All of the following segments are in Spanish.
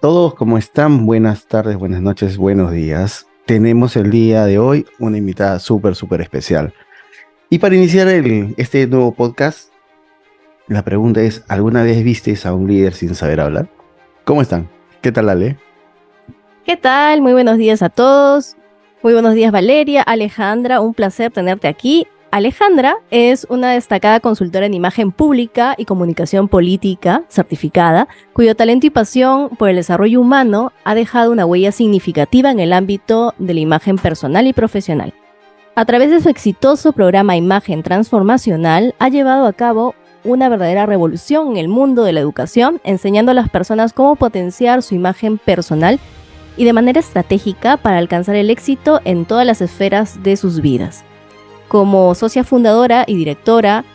todos, ¿cómo están? Buenas tardes, buenas noches, buenos días. Tenemos el día de hoy una invitada súper especial. Y para iniciar este nuevo podcast, la pregunta es, ¿alguna vez vistes a un líder sin saber hablar? ¿Cómo están? ¿Qué tal, Ale? ¿Qué tal? Muy buenos días a todos. Muy buenos días, Valeria, Alejandra, un placer tenerte aquí. Alejandra es una destacada consultora en imagen pública y comunicación política certificada, cuyo talento y pasión por el desarrollo humano ha dejado una huella significativa en el ámbito de la imagen personal y profesional. A través de su exitoso programa Imagen Transformacional, ha llevado a cabo una verdadera revolución en el mundo de la educación, enseñando a las personas cómo potenciar su imagen personal y de manera estratégica para alcanzar el éxito en todas las esferas de sus vidas. Como socia fundadora y directora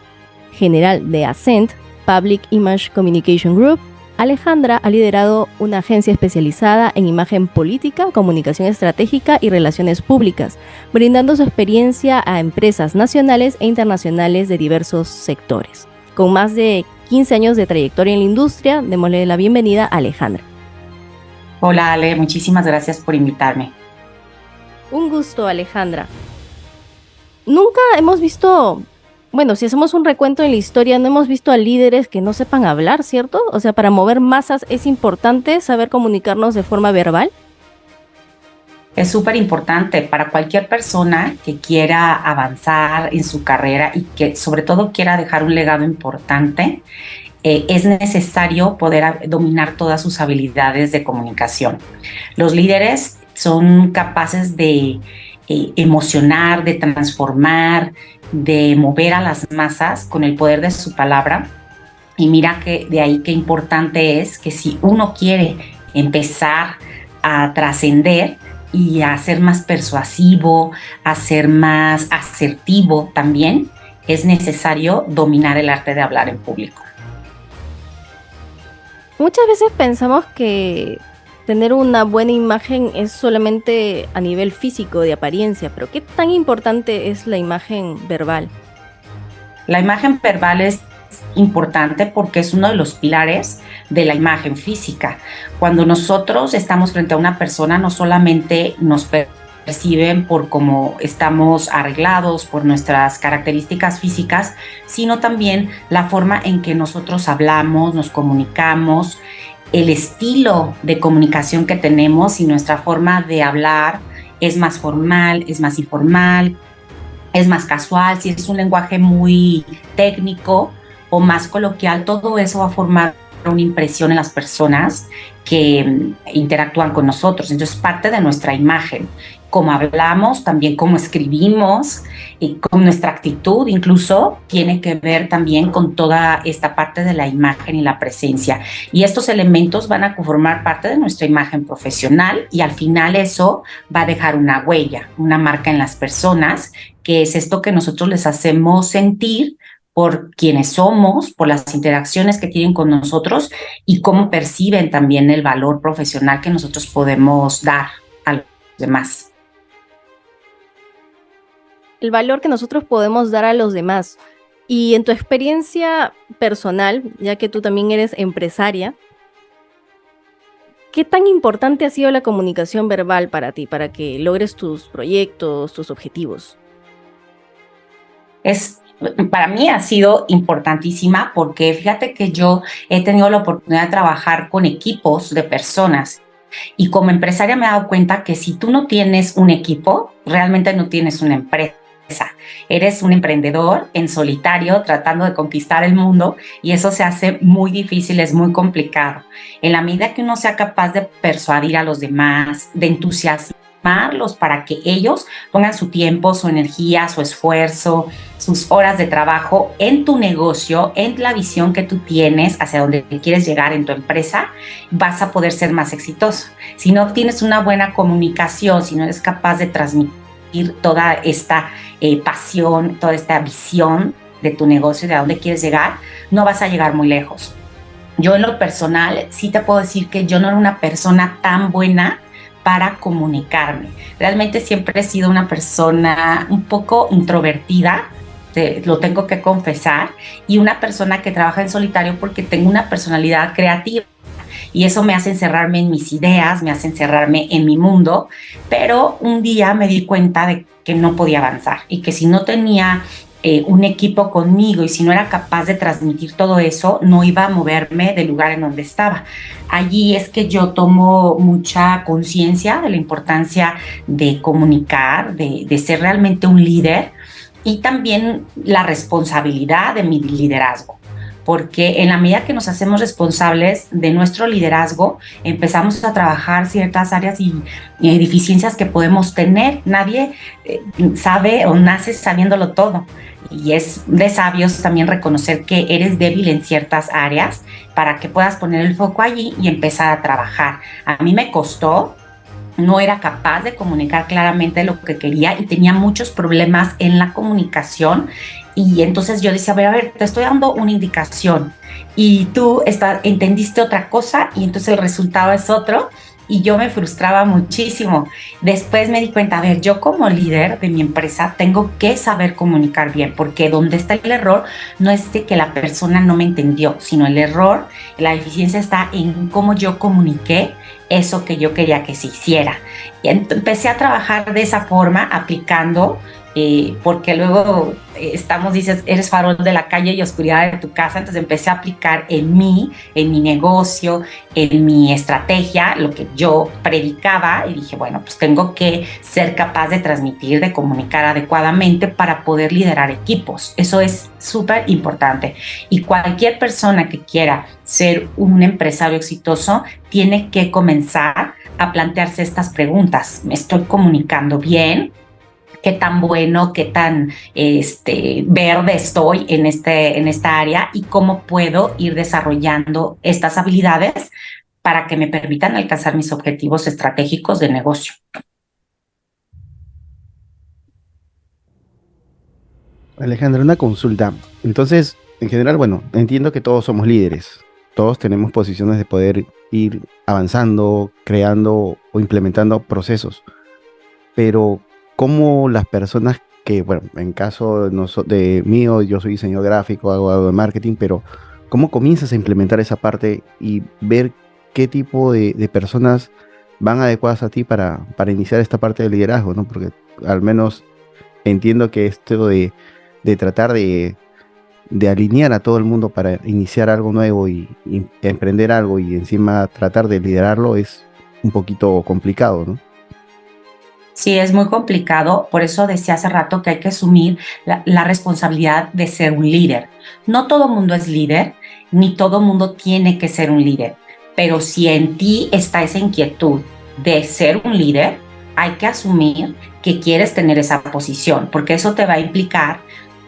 general de Ascent, Public Image Communication Group, Alejandra ha liderado una agencia especializada en imagen política, comunicación estratégica y relaciones públicas, brindando su experiencia a empresas nacionales e internacionales de diversos sectores. Con más de 15 años de trayectoria en la industria, démosle la bienvenida a Alejandra. Hola Ale, muchísimas gracias por invitarme. Un gusto, Alejandra. Nunca hemos visto, bueno, si hacemos un recuento en la historia, no hemos visto a líderes que no sepan hablar, ¿cierto? O sea, para mover masas es importante saber comunicarnos de forma verbal. Es súper importante para cualquier persona que quiera avanzar en su carrera y que sobre todo quiera dejar un legado importante. Es necesario poder dominar todas sus habilidades de comunicación. Los líderes son capaces de emocionar, de transformar, de mover a las masas con el poder de su palabra. Y mira que de ahí qué importante es que si uno quiere empezar a trascender y a ser más persuasivo, a ser más asertivo también, es necesario dominar el arte de hablar en público. Muchas veces pensamos que tener una buena imagen es solamente a nivel físico, de apariencia, pero ¿qué tan importante es la imagen verbal? La imagen verbal es importante porque es uno de los pilares de la imagen física. Cuando nosotros estamos frente a una persona, no solamente nos perciben por cómo estamos arreglados, por nuestras características físicas, sino también la forma en que nosotros hablamos, nos comunicamos, el estilo de comunicación que tenemos y nuestra forma de hablar es más formal, es más informal, es más casual, si es un lenguaje muy técnico o más coloquial, todo eso va a formar una impresión en las personas que interactúan con nosotros. Entonces, parte de nuestra imagen, cómo hablamos, también cómo escribimos y con nuestra actitud, incluso tiene que ver también con toda esta parte de la imagen y la presencia. Y estos elementos van a conformar parte de nuestra imagen profesional y al final eso va a dejar una huella, una marca en las personas, que es esto que nosotros les hacemos sentir por quienes somos, por las interacciones que tienen con nosotros y cómo perciben también el valor profesional que nosotros podemos dar a los demás. El valor que nosotros podemos dar a los demás. Y en tu experiencia personal, ya que tú también eres empresaria, ¿qué tan importante ha sido la comunicación verbal para ti, para que logres tus proyectos, tus objetivos? Para mí ha sido importantísima porque fíjate que yo he tenido la oportunidad de trabajar con equipos de personas y como empresaria me he dado cuenta que si tú no tienes un equipo, realmente no tienes una empresa. Eres un emprendedor en solitario tratando de conquistar el mundo y eso se hace muy difícil, es muy complicado. En la medida que uno sea capaz de persuadir a los demás, de entusiasmarlos para que ellos pongan su tiempo, su energía, su esfuerzo, sus horas de trabajo en tu negocio, en la visión que tú tienes hacia donde quieres llegar en tu empresa, vas a poder ser más exitoso. Si no tienes una buena comunicación, si no eres capaz de transmitir toda esta pasión, toda esta visión de tu negocio, de a dónde quieres llegar, no vas a llegar muy lejos. Yo en lo personal sí te puedo decir que yo no era una persona tan buena para comunicarme. Realmente siempre he sido una persona un poco introvertida, lo tengo que confesar, y una persona que trabaja en solitario porque tengo una personalidad creativa. y eso me hace encerrarme en mis ideas, me hace encerrarme en mi mundo, pero un día me di cuenta de que no podía avanzar y que si no tenía un equipo conmigo y si no era capaz de transmitir todo eso, no iba a moverme del lugar en donde estaba. Allí es que yo tomo mucha conciencia de la importancia de comunicar, de ser realmente un líder y también la responsabilidad de mi liderazgo. Porque en la medida que nos hacemos responsables de nuestro liderazgo, empezamos a trabajar ciertas áreas y deficiencias que podemos tener. Nadie sabe o nace sabiéndolo todo. Y es de sabios también reconocer que eres débil en ciertas áreas para que puedas poner el foco allí y empezar a trabajar. A mí me costó, no era capaz de comunicar claramente lo que quería y tenía muchos problemas en la comunicación. Y entonces yo decía, a ver, te estoy dando una indicación y tú entendiste otra cosa y entonces el resultado es otro y yo me frustraba muchísimo. Después me di cuenta, a ver, yo como líder de mi empresa tengo que saber comunicar bien, porque donde está el error no es de que la persona no me entendió, sino el error, la deficiencia está en cómo yo comuniqué eso que yo quería que se hiciera. Y empecé a trabajar de esa forma, aplicando, porque luego dices, eres farol de la calle y oscuridad de tu casa, entonces empecé a aplicar en mi negocio, en mi estrategia, lo que yo predicaba y dije, bueno, pues tengo que ser capaz de transmitir, de comunicar adecuadamente para poder liderar equipos. Eso es súper importante y cualquier persona que quiera ser un empresario exitoso tiene que comenzar a plantearse estas preguntas. ¿Me estoy comunicando bien? ¿Qué tan bueno, qué tan verde estoy en esta área? ¿Y cómo puedo ir desarrollando estas habilidades para que me permitan alcanzar mis objetivos estratégicos de negocio? Alejandra, una consulta. Entonces, en general, bueno, entiendo que todos somos líderes. Todos tenemos posiciones de poder ir avanzando, creando o implementando procesos. Pero, ¿cómo las personas que, bueno, en caso de mío, yo soy diseñador gráfico, hago algo de marketing, pero ¿cómo comienzas a implementar esa parte y ver qué tipo de personas van adecuadas a ti para iniciar esta parte de liderazgo, ¿no? Porque al menos entiendo que esto de tratar de alinear a todo el mundo para iniciar algo nuevo y emprender algo y encima tratar de liderarlo es un poquito complicado, ¿no? Sí, es muy complicado, por eso decía hace rato que hay que asumir la responsabilidad de ser un líder. No todo mundo es líder, ni todo mundo tiene que ser un líder, pero si en ti está esa inquietud de ser un líder, hay que asumir que quieres tener esa posición, porque eso te va a implicar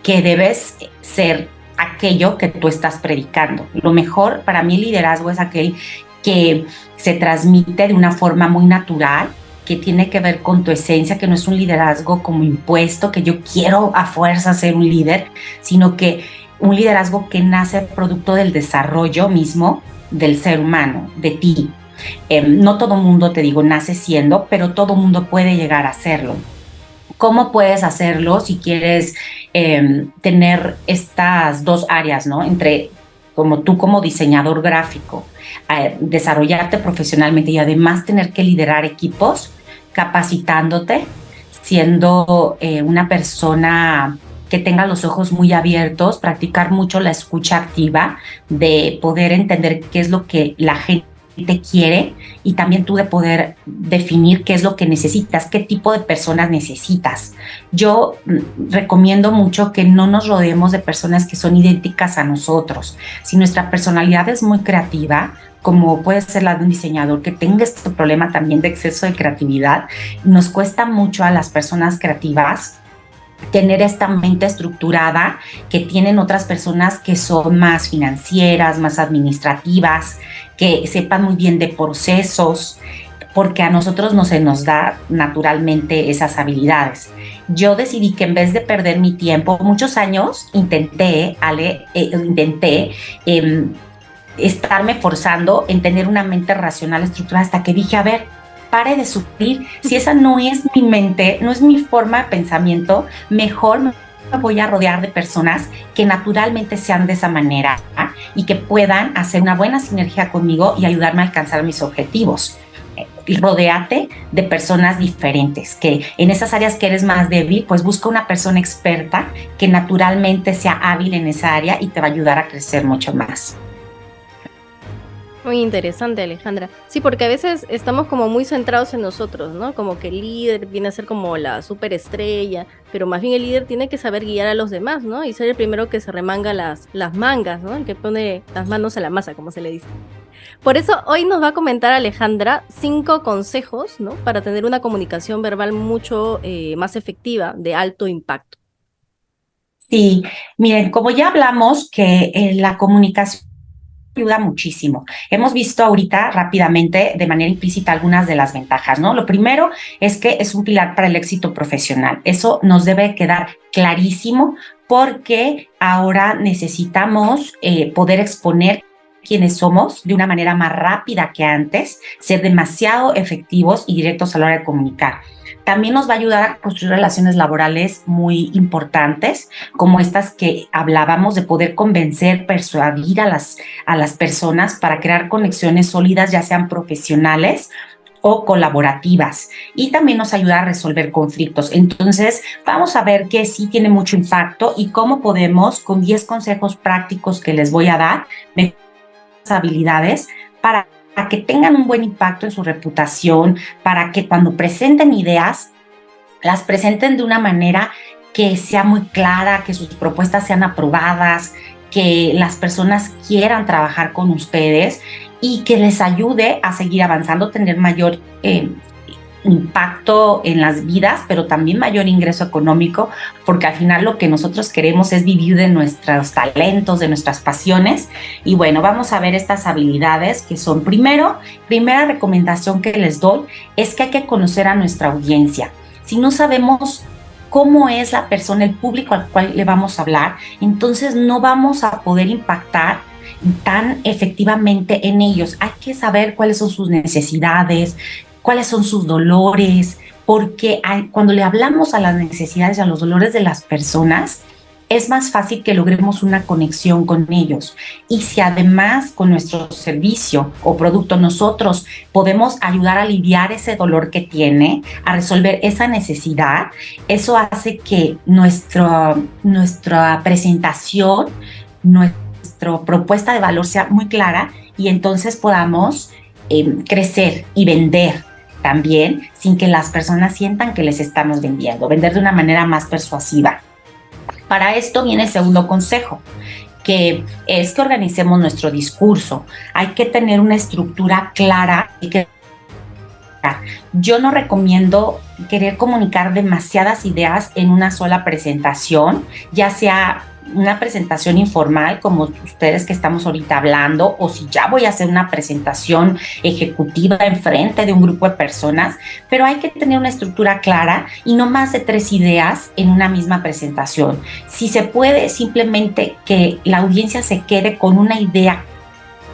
que debes ser aquello que tú estás predicando. Lo mejor para mí el liderazgo es aquel que se transmite de una forma muy natural, que tiene que ver con tu esencia, que no es un liderazgo como impuesto, que yo quiero a fuerza ser un líder, sino que un liderazgo que nace producto del desarrollo mismo del ser humano, de ti. No todo mundo, te digo, nace siendo, pero todo mundo puede llegar a serlo. ¿Cómo puedes hacerlo si quieres tener estas dos áreas, ¿no? Entre como tú como diseñador gráfico, desarrollarte profesionalmente y además tener que liderar equipos, capacitándote, siendo una persona que tenga los ojos muy abiertos, practicar mucho la escucha activa, de poder entender qué es lo que la gente quiere y también tú de poder definir qué es lo que necesitas, qué tipo de personas necesitas. Yo recomiendo mucho que no nos rodeemos de personas que son idénticas a nosotros. Si nuestra personalidad es muy creativa, como puede ser la de un diseñador que tenga este problema también de exceso de creatividad, nos cuesta mucho a las personas creativas tener esta mente estructurada que tienen otras personas que son más financieras, más administrativas, que sepan muy bien de procesos, porque a nosotros no se nos da naturalmente esas habilidades. Yo decidí que en vez de perder mi tiempo, muchos años intenté estarme forzando en tener una mente racional estructurada hasta que dije, a ver, pare de sufrir. Si esa no es mi mente, no es mi forma de pensamiento, mejor me voy a rodear de personas que naturalmente sean de esa manera y que puedan hacer una buena sinergia conmigo y ayudarme a alcanzar mis objetivos. Rodéate de personas diferentes, que en esas áreas que eres más débil, pues busca una persona experta que naturalmente sea hábil en esa área y te va a ayudar a crecer mucho más. Muy interesante, Alejandra. Sí, porque a veces estamos como muy centrados en nosotros, ¿no? Como que el líder viene a ser como la superestrella, pero más bien el líder tiene que saber guiar a los demás, ¿no? Y ser el primero que se remanga las mangas, ¿no? El que pone las manos a la masa, como se le dice. Por eso hoy nos va a comentar Alejandra 5 consejos, ¿no? Para tener una comunicación verbal mucho más efectiva, de alto impacto. Sí, miren, como ya hablamos que la comunicación ayuda muchísimo. Hemos visto ahorita rápidamente, de manera implícita, algunas de las ventajas, ¿no? Lo primero es que es un pilar para el éxito profesional. Eso nos debe quedar clarísimo porque ahora necesitamos poder exponer quiénes somos de una manera más rápida que antes, ser demasiado efectivos y directos a la hora de comunicar. También nos va a ayudar a construir relaciones laborales muy importantes, como estas que hablábamos, de poder convencer, persuadir a las personas para crear conexiones sólidas, ya sean profesionales o colaborativas, y también nos ayuda a resolver conflictos. Entonces, vamos a ver que sí tiene mucho impacto y cómo podemos, con 10 consejos prácticos que les voy a dar, habilidades para que tengan un buen impacto en su reputación, para que cuando presenten ideas, las presenten de una manera que sea muy clara, que sus propuestas sean aprobadas, que las personas quieran trabajar con ustedes y que les ayude a seguir avanzando, tener mayor impacto en las vidas, pero también mayor ingreso económico, porque al final lo que nosotros queremos es vivir de nuestros talentos, de nuestras pasiones. Y bueno, vamos a ver estas habilidades que son, primera recomendación que les doy es que hay que conocer a nuestra audiencia. Si no sabemos cómo es la persona, el público al cual le vamos a hablar, entonces no vamos a poder impactar tan efectivamente en ellos. Hay que saber cuáles son sus necesidades, cuáles son sus dolores, porque cuando le hablamos a las necesidades y a los dolores de las personas, es más fácil que logremos una conexión con ellos. Y si además con nuestro servicio o producto nosotros podemos ayudar a aliviar ese dolor que tiene, a resolver esa necesidad, eso hace que nuestra presentación, nuestra propuesta de valor sea muy clara y entonces podamos crecer y vender también sin que las personas sientan que les estamos vendiendo, vender de una manera más persuasiva. Para esto viene el segundo consejo, que es que organicemos nuestro discurso. Hay que tener una estructura clara. Yo no recomiendo querer comunicar demasiadas ideas en una sola presentación, ya sea una presentación informal como ustedes que estamos ahorita hablando, o si ya voy a hacer una presentación ejecutiva enfrente de un grupo de personas, pero hay que tener una estructura clara y no más de 3 ideas en una misma presentación. Si se puede, simplemente que la audiencia se quede con una idea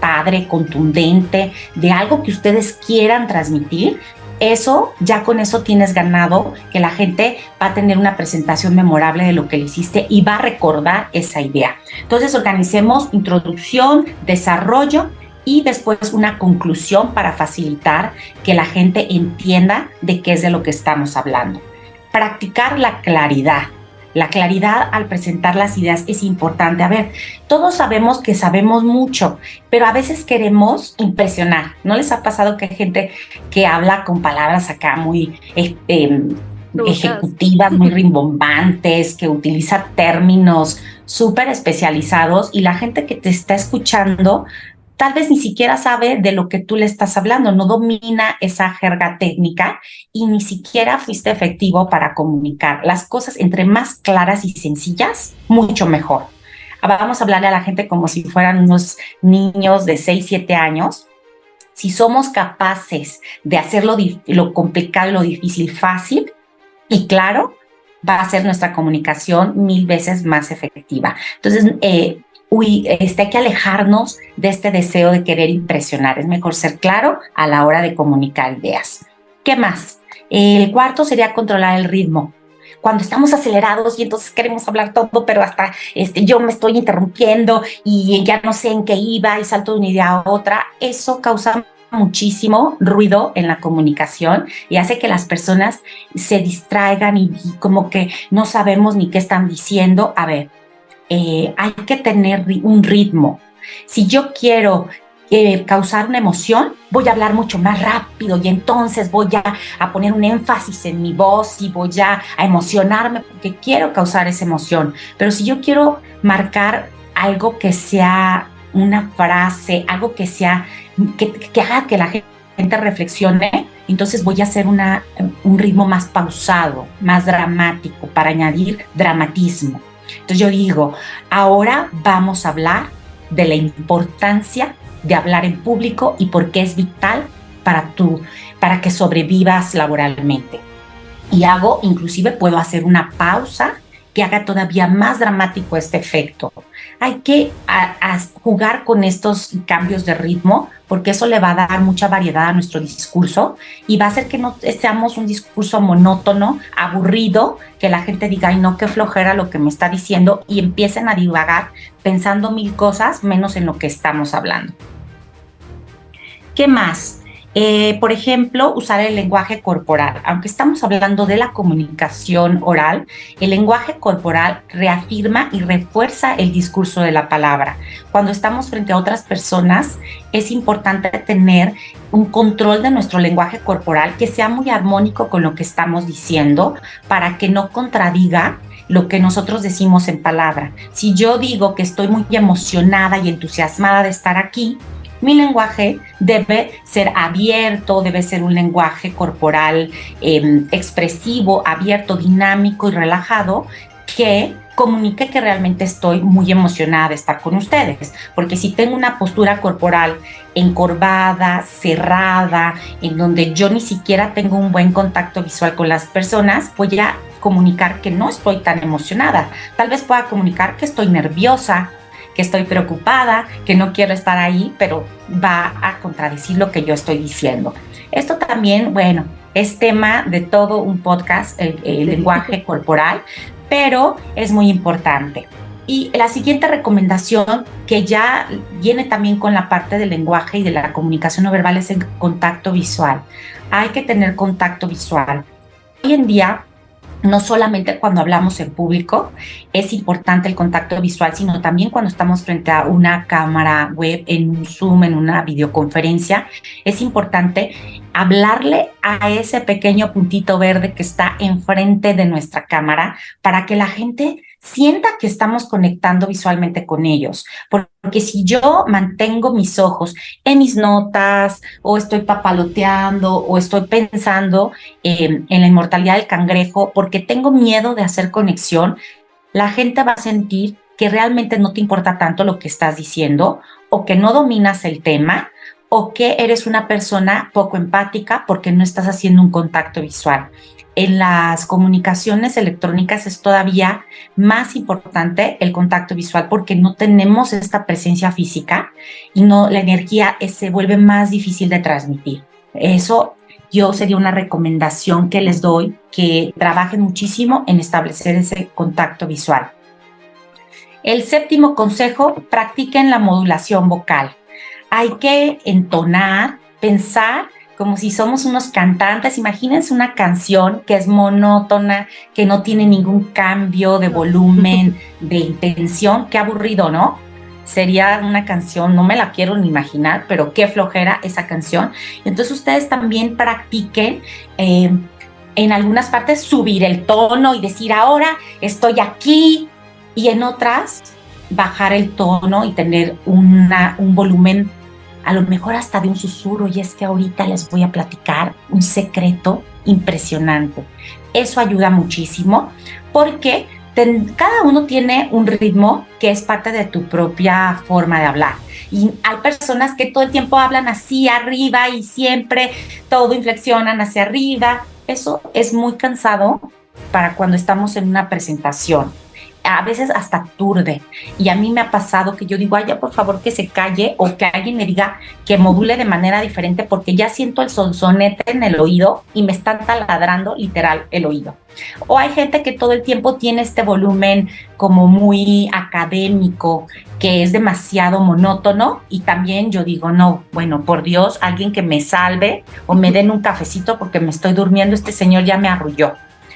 padre, contundente, de algo que ustedes quieran transmitir. Eso, ya con eso tienes ganado que la gente va a tener una presentación memorable de lo que le hiciste y va a recordar esa idea. Entonces, organicemos introducción, desarrollo y después una conclusión para facilitar que la gente entienda de qué es de lo que estamos hablando. Practicar la claridad. La claridad al presentar las ideas es importante. A ver, todos sabemos que sabemos mucho, pero a veces queremos impresionar. ¿No les ha pasado que hay gente que habla con palabras acá muy ejecutivas, muy rimbombantes, que utiliza términos súper especializados y la gente que te está escuchando tal vez ni siquiera sabe de lo que tú le estás hablando, no domina esa jerga técnica y ni siquiera fuiste efectivo para comunicar las cosas entre más claras y sencillas, mucho mejor. Vamos a hablarle a la gente como si fueran unos niños de 6, 7 años. Si somos capaces de hacer lo complicado y lo difícil fácil y claro, va a ser nuestra comunicación 1000 veces más efectiva. Entonces, hay que alejarnos de este deseo de querer impresionar. Es mejor ser claro a la hora de comunicar ideas. ¿Qué más? El cuarto sería controlar el ritmo. cuando estamos acelerados y entonces queremos hablar todo, pero hasta yo me estoy interrumpiendo y ya no sé en qué iba y salto de una idea a otra, eso causa muchísimo ruido en la comunicación y hace que las personas se distraigan y como que no sabemos ni qué están diciendo. A ver, hay que tener un ritmo. Si yo quiero causar una emoción, voy a hablar mucho más rápido y entonces voy a poner un énfasis en mi voz y voy a emocionarme porque quiero causar esa emoción. Pero si yo quiero marcar algo que sea una frase, algo que sea, que haga que la gente reflexione, entonces voy a hacer un ritmo más pausado, más dramático, para añadir dramatismo. Entonces yo digo, ahora vamos a hablar de la importancia de hablar en público y por qué es vital para que sobrevivas laboralmente. Y inclusive puedo hacer una pausa que haga todavía más dramático este efecto. Hay que jugar con estos cambios de ritmo porque eso le va a dar mucha variedad a nuestro discurso y va a hacer que no seamos un discurso monótono, aburrido, que la gente diga, ay no, qué flojera lo que me está diciendo y empiecen a divagar pensando mil cosas menos en lo que estamos hablando. ¿Qué más? Por ejemplo, usar el lenguaje corporal. Aunque estamos hablando de la comunicación oral, el lenguaje corporal reafirma y refuerza el discurso de la palabra. Cuando estamos frente a otras personas, es importante tener un control de nuestro lenguaje corporal que sea muy armónico con lo que estamos diciendo para que no contradiga lo que nosotros decimos en palabra. Si yo digo que estoy muy emocionada y entusiasmada de estar aquí, mi lenguaje debe ser abierto, debe ser un lenguaje corporal expresivo, abierto, dinámico y relajado que comunique que realmente estoy muy emocionada de estar con ustedes. Porque si tengo una postura corporal encorvada, cerrada, en donde yo ni siquiera tengo un buen contacto visual con las personas, voy a comunicar que no estoy tan emocionada. Tal vez pueda comunicar que estoy nerviosa, que estoy preocupada, que no quiero estar ahí, pero va a contradecir lo que yo estoy diciendo. Esto también, bueno, es tema de todo un podcast, el lenguaje corporal, pero es muy importante. Y la siguiente recomendación, que ya viene también con la parte del lenguaje y de la comunicación no verbal, es el contacto visual. Hay que tener contacto visual. Hoy en día, no solamente cuando hablamos en público es importante el contacto visual, sino también cuando estamos frente a una cámara web, en un Zoom, en una videoconferencia, es importante hablarle a ese pequeño puntito verde que está enfrente de nuestra cámara para que la gente sienta que estamos conectando visualmente con ellos. Porque si yo mantengo mis ojos en mis notas o estoy papaloteando o estoy pensando en la inmortalidad del cangrejo porque tengo miedo de hacer conexión, la gente va a sentir que realmente no te importa tanto lo que estás diciendo o que no dominas el tema o que eres una persona poco empática porque no estás haciendo un contacto visual. En las comunicaciones electrónicas es todavía más importante el contacto visual porque no tenemos esta presencia física y la energía se vuelve más difícil de transmitir. Eso sería una recomendación que les doy, que trabajen muchísimo en establecer ese contacto visual. El séptimo consejo, practiquen la modulación vocal. Hay que entonar, pensar como si somos unos cantantes. Imagínense una canción que es monótona, que no tiene ningún cambio de volumen, de intención. Qué aburrido, ¿no? Sería una canción, no me la quiero ni imaginar, pero qué flojera esa canción. Entonces ustedes también practiquen en algunas partes subir el tono y decir ahora estoy aquí, y en otras bajar el tono y tener un volumen a lo mejor hasta de un susurro. Y es que ahorita les voy a platicar un secreto impresionante. Eso ayuda muchísimo porque cada uno tiene un ritmo que es parte de tu propia forma de hablar. Y hay personas que todo el tiempo hablan así arriba y siempre todo inflexionan hacia arriba. Eso es muy cansado para cuando estamos en una presentación. a veces hasta aturde. Y a mí me ha pasado que yo digo, ay, ya por favor que se calle, o que alguien me diga que module de manera diferente, porque ya siento el sonsonete en el oído y me están taladrando literal el oído. O hay gente que todo el tiempo tiene este volumen como muy académico, que es demasiado monótono, y también yo digo, no, bueno, por Dios, alguien que me salve o me den un cafecito porque me estoy durmiendo, este señor ya me arrulló.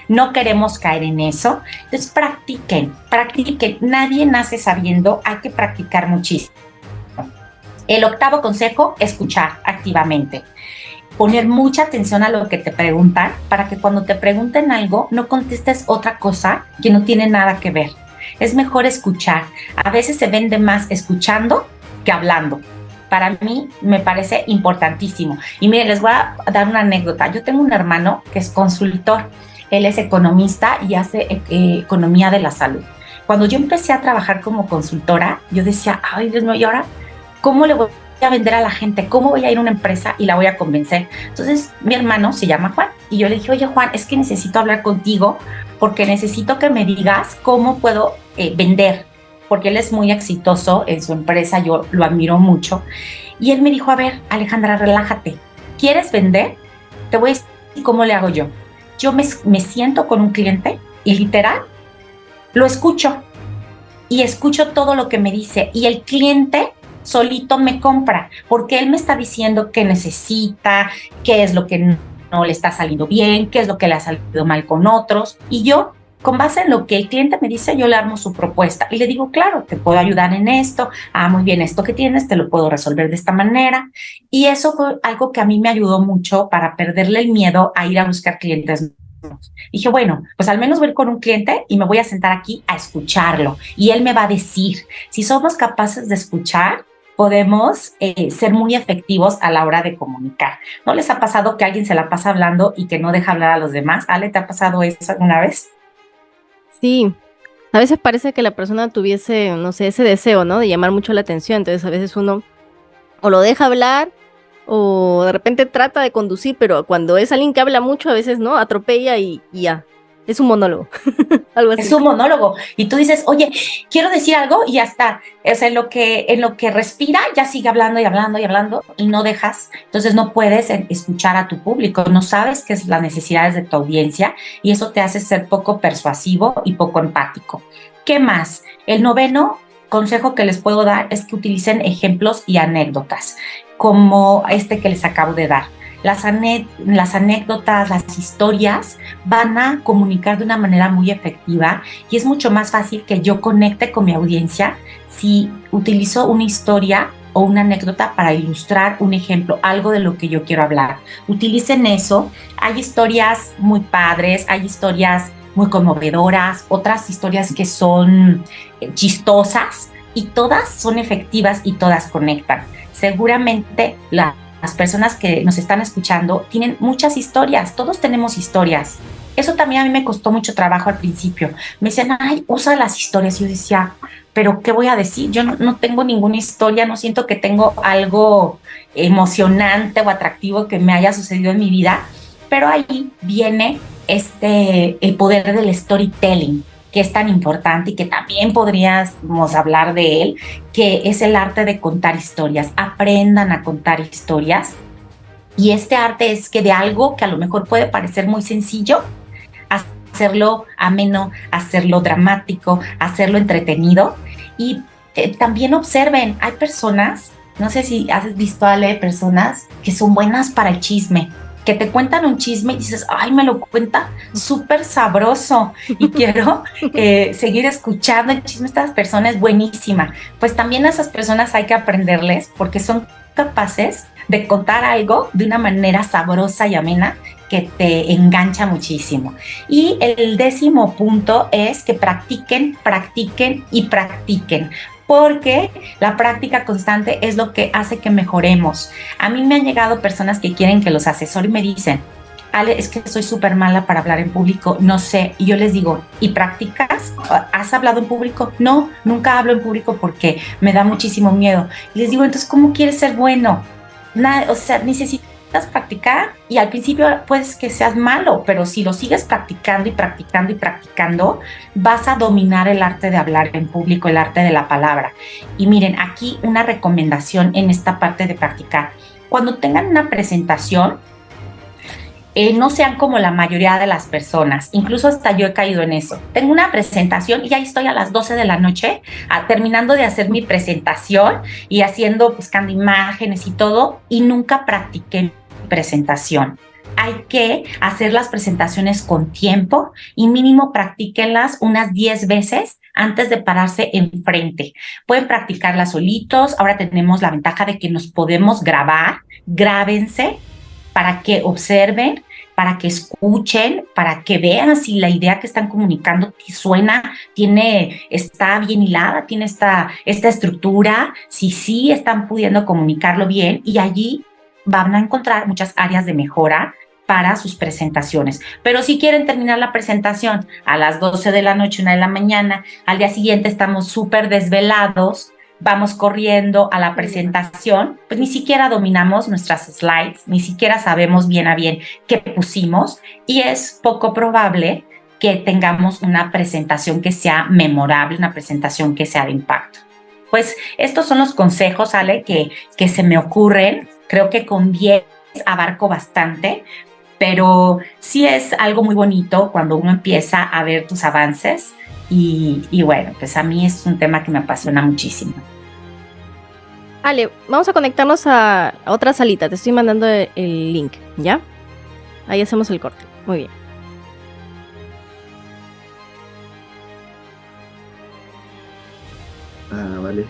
No queremos caer en eso. Entonces practiquen. Nadie nace sabiendo, hay que practicar muchísimo. El 8º consejo, escuchar activamente. Poner mucha atención a lo que te preguntan, para que cuando te pregunten algo no contestes otra cosa que no tiene nada que ver. Es mejor escuchar. A veces se vende más escuchando que hablando. Para mí me parece importantísimo. Y miren, les voy a dar una anécdota. Yo tengo un hermano que es consultor. Él es economista y hace economía de la salud. Cuando yo empecé a trabajar como consultora, yo decía, ay, Dios mío, ¿y ahora cómo le voy a vender a la gente? ¿Cómo voy a ir a una empresa y la voy a convencer? Entonces, mi hermano se llama Juan y yo le dije, oye, Juan, es que necesito hablar contigo porque necesito que me digas cómo puedo vender, porque él es muy exitoso en su empresa, yo lo admiro mucho. Y él me dijo, a ver, Alejandra, relájate. ¿Quieres vender? Te voy a decir cómo le hago yo. Yo me siento con un cliente y literal lo escucho y escucho todo lo que me dice, y el cliente solito me compra porque él me está diciendo qué necesita, qué es lo que no le está saliendo bien, qué es lo que le ha salido mal con otros, y yo, con base en lo que el cliente me dice, yo le armo su propuesta y le digo, claro, te puedo ayudar en esto, muy bien, esto que tienes te lo puedo resolver de esta manera. Y eso fue algo que a mí me ayudó mucho para perderle el miedo a ir a buscar clientes. Dije, bueno, pues al menos voy con un cliente y me voy a sentar aquí a escucharlo y él me va a decir. Si somos capaces de escuchar, podemos ser muy efectivos a la hora de comunicar. ¿No les ha pasado que alguien se la pasa hablando y que no deja hablar a los demás? Ale, ¿te ha pasado eso alguna vez? Sí, a veces parece que la persona tuviese, no sé, ese deseo, ¿no? De llamar mucho la atención. Entonces a veces uno o lo deja hablar o de repente trata de conducir, pero cuando es alguien que habla mucho, a veces, ¿no? Atropella y ya. Es un monólogo, algo así. Es un monólogo. Y tú dices, oye, quiero decir algo y ya está. O sea, en lo que respira, ya sigue hablando y hablando y hablando y no dejas. Entonces no puedes escuchar a tu público. No sabes qué es las necesidades de tu audiencia y eso te hace ser poco persuasivo y poco empático. ¿Qué más? El 9º consejo que les puedo dar es que utilicen ejemplos y anécdotas, como este que les acabo de dar. Las anécdotas, las historias van a comunicar de una manera muy efectiva y es mucho más fácil que yo conecte con mi audiencia si utilizo una historia o una anécdota para ilustrar un ejemplo, algo de lo que yo quiero hablar. Utilicen eso. Hay historias muy padres, hay historias muy conmovedoras, otras historias que son chistosas, y todas son efectivas y todas conectan. Seguramente las personas que nos están escuchando tienen muchas historias, todos tenemos historias. Eso también a mí me costó mucho trabajo al principio. Me decían, ay, usa las historias. Y yo decía, ¿pero qué voy a decir? Yo no tengo ninguna historia, no siento que tengo algo emocionante o atractivo que me haya sucedido en mi vida. Pero ahí viene el poder del storytelling, que es tan importante y que también podríamos hablar de él, que es el arte de contar historias. Aprendan a contar historias. Y este arte es que de algo que a lo mejor puede parecer muy sencillo, hacerlo ameno, hacerlo dramático, hacerlo entretenido. Y también observen, hay personas, no sé si has visto, Ale, personas que son buenas para el chisme, que te cuentan un chisme y dices, ay, me lo cuenta súper sabroso y quiero seguir escuchando el chisme de estas personas, es buenísima. Pues también a esas personas hay que aprenderles porque son capaces de contar algo de una manera sabrosa y amena que te engancha muchísimo. Y el 10º punto es que practiquen, practiquen y practiquen, porque la práctica constante es lo que hace que mejoremos. A mí me han llegado personas que quieren que los asesore y me dicen, Ale, es que soy súper mala para hablar en público, no sé. Y yo les digo, ¿y practicas? ¿Has hablado en público? No, nunca hablo en público porque me da muchísimo miedo. Y les digo, entonces, ¿cómo quieres ser bueno? Nada, o sea, necesitas a practicar y al principio puedes que seas malo, pero si lo sigues practicando y practicando y practicando, vas a dominar el arte de hablar en público, el arte de la palabra. Y miren, aquí una recomendación en esta parte de practicar. Cuando tengan una presentación, no sean como la mayoría de las personas, incluso hasta yo he caído en eso. Tengo una presentación y ya estoy a las 12 de la noche terminando de hacer mi presentación y buscando imágenes y todo, y nunca practiqué mi presentación. Hay que hacer las presentaciones con tiempo y mínimo practíquenlas unas 10 veces antes de pararse enfrente. Pueden practicarlas solitos. Ahora tenemos la ventaja de que nos podemos grabar. Grábense para que observen, para que escuchen, para que vean si la idea que están comunicando suena, está bien hilada, tiene esta estructura, si sí están pudiendo comunicarlo bien, y allí van a encontrar muchas áreas de mejora para sus presentaciones. Pero si quieren terminar la presentación a las 12 de la noche, 1 de la mañana, al día siguiente estamos súper desvelados, vamos corriendo a la presentación, pues ni siquiera dominamos nuestras slides, ni siquiera sabemos bien a bien qué pusimos, y es poco probable que tengamos una presentación que sea memorable, una presentación que sea de impacto. Pues estos son los consejos, Ale, que se me ocurren. Creo que con 10 abarco bastante, pero sí es algo muy bonito cuando uno empieza a ver tus avances. Y bueno, pues a mí es un tema que me apasiona muchísimo. Ale, vamos a conectarnos a otra salita. Te estoy mandando el link, ¿ya? Ahí hacemos el corte. Muy bien. Vale.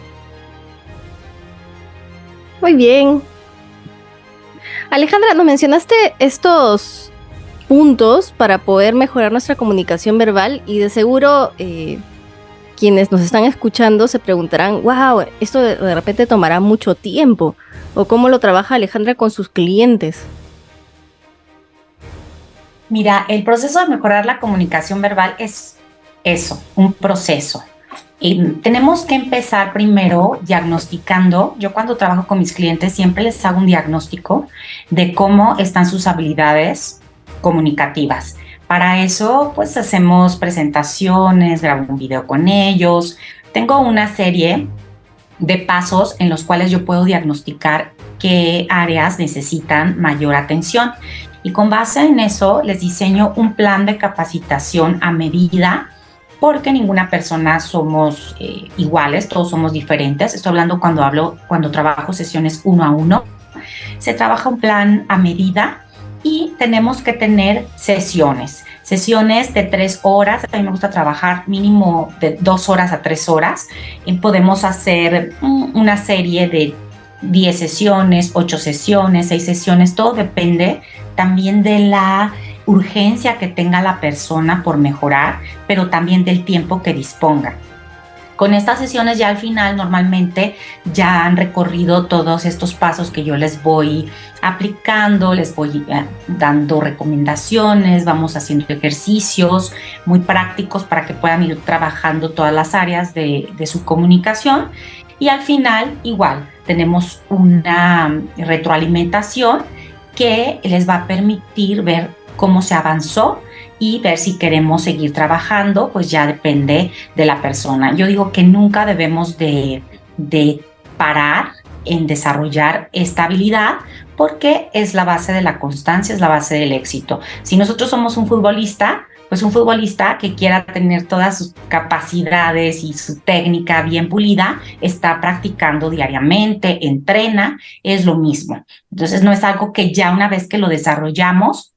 Muy bien. Alejandra, nos mencionaste estos puntos para poder mejorar nuestra comunicación verbal, y de seguro quienes nos están escuchando se preguntarán, wow, esto de repente tomará mucho tiempo, o cómo lo trabaja Alejandra con sus clientes. Mira, el proceso de mejorar la comunicación verbal es eso, un proceso. Y tenemos que empezar primero diagnosticando. Yo cuando trabajo con mis clientes siempre les hago un diagnóstico de cómo están sus habilidades comunicativas. Para eso, pues hacemos presentaciones, grabo un video con ellos. Tengo una serie de pasos en los cuales yo puedo diagnosticar qué áreas necesitan mayor atención. Y con base en eso, les diseño un plan de capacitación a medida, porque ninguna persona somos iguales, todos somos diferentes. Estoy hablando cuando trabajo sesiones 1 a 1. Se trabaja un plan a medida y tenemos que tener sesiones de 3 horas. A mí me gusta trabajar mínimo de 2 horas a 3 horas. Y podemos hacer una serie de 10 sesiones, 8 sesiones, 6 sesiones, todo depende también de la urgencia que tenga la persona por mejorar, pero también del tiempo que disponga. Con estas sesiones ya al final normalmente ya han recorrido todos estos pasos que yo les voy aplicando, les voy dando recomendaciones, vamos haciendo ejercicios muy prácticos para que puedan ir trabajando todas las áreas de su comunicación, y al final igual tenemos una retroalimentación que les va a permitir ver cómo se avanzó y ver si queremos seguir trabajando, pues ya depende de la persona. Yo digo que nunca debemos de parar en desarrollar esta habilidad, porque es la base de la constancia, es la base del éxito. Si nosotros somos un futbolista, pues un futbolista que quiera tener todas sus capacidades y su técnica bien pulida, está practicando diariamente, entrena, es lo mismo. Entonces no es algo que ya una vez que lo desarrollamos